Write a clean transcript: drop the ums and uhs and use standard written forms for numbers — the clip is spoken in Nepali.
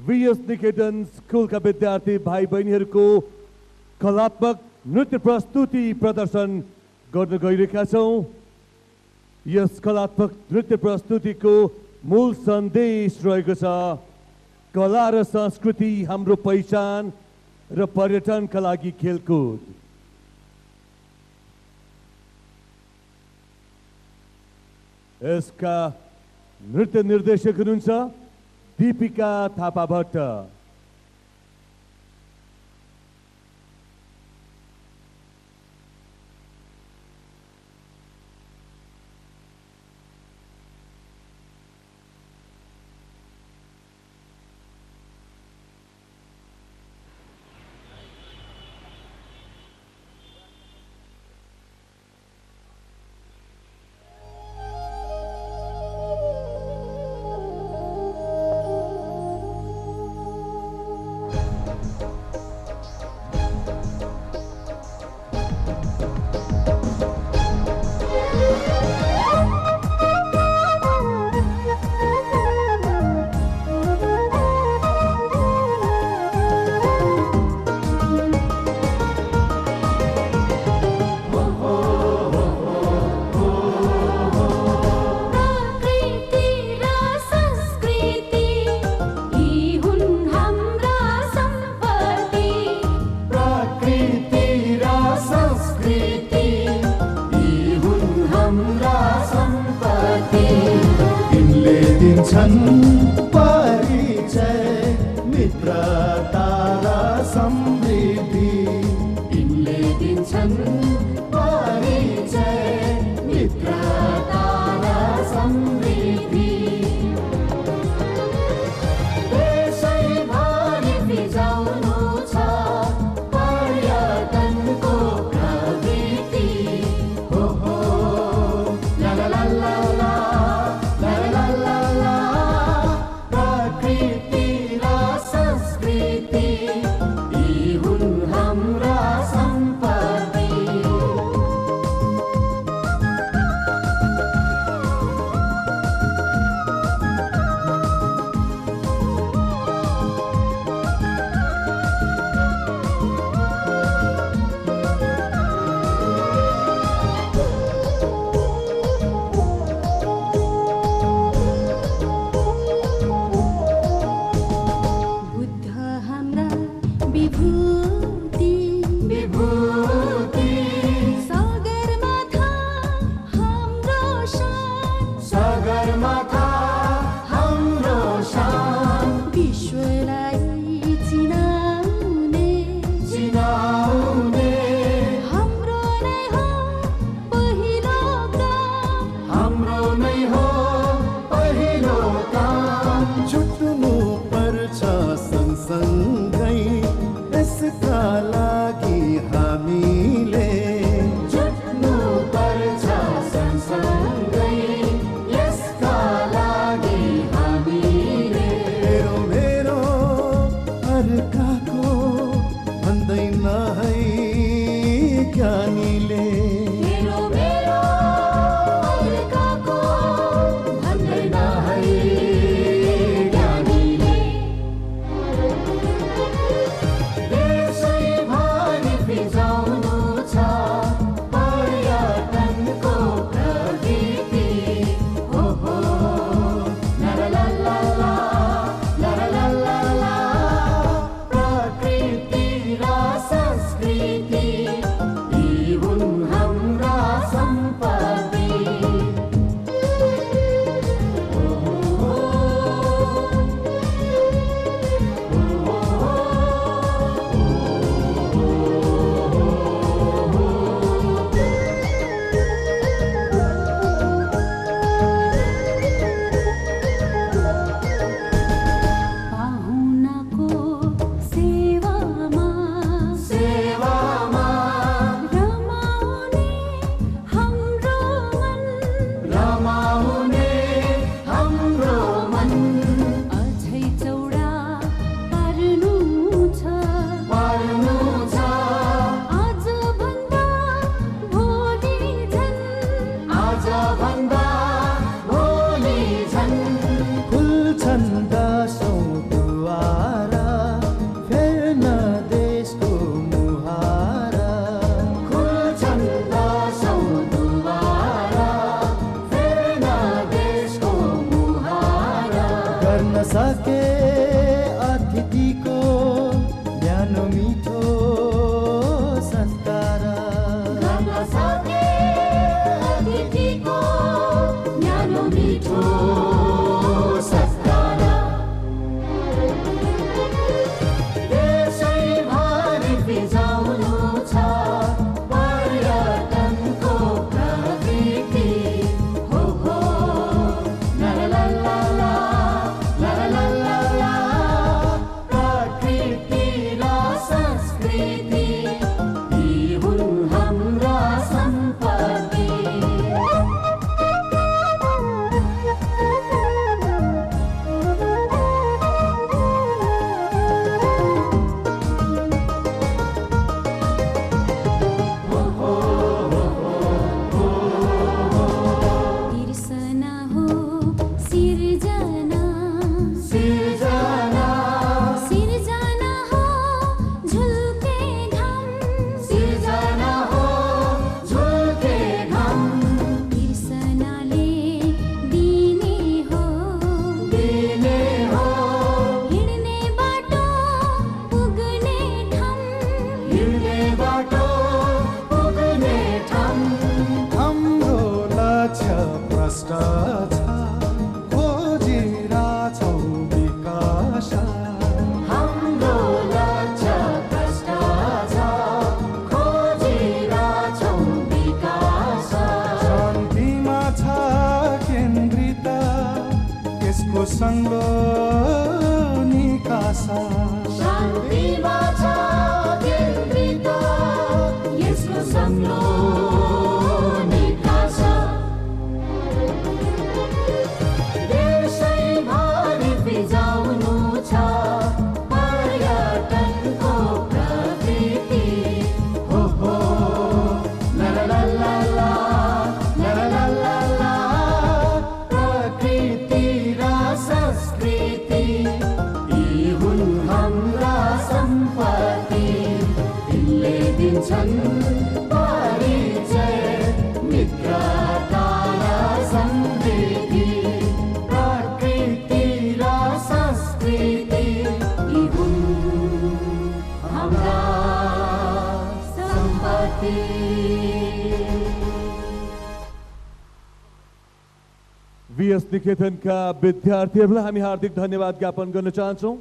VS निकेतन स्कुलका विद्यार्थी भाइ बहिनीहरूको कलात्मक नृत्य प्रस्तुति प्रदर्शन गर्न गइरहेका छौँ। यस कलात्मक नृत्य प्रस्तुतिको मूल सन्देश रहेको छ कला र संस्कृति हाम्रो पहिचान र पर्यटनका लागि खेलकुद। यसका नृत्य निर्देशक हुनुहुन्छ दीपिका थापा भट्ट। परिचय मित्रता र समृद्धि यिनले दिन्छन् परिचय मित्रता र समृद्धि देशैभरि फिजाउनु छ पर्यटनको प्रवृत्ति हो ला ला ला ला प्रकृति र संस्कृति आशा शान्तिमा छ केन्द्रित यसको सङ्लो निकास देशैभरि फिजाउनु छ पर्यटनको प्रवृत्ति हो हो ला ला ला ला ला ला ला ला ला प्रकृति र संस्कृति यी हुन् हाम्रा सम्पत्ति तिनले दिन्छन् परिचय मित्रता र समृद्धि प्रकृति र संस्कृति यी हुन् हाम्रा सम्पत्ति VS निकेतनका विद्यार्थीहरूलाई हामी हार्दिक धन्यवाद ज्ञापन गर्न चाहन्छौँ।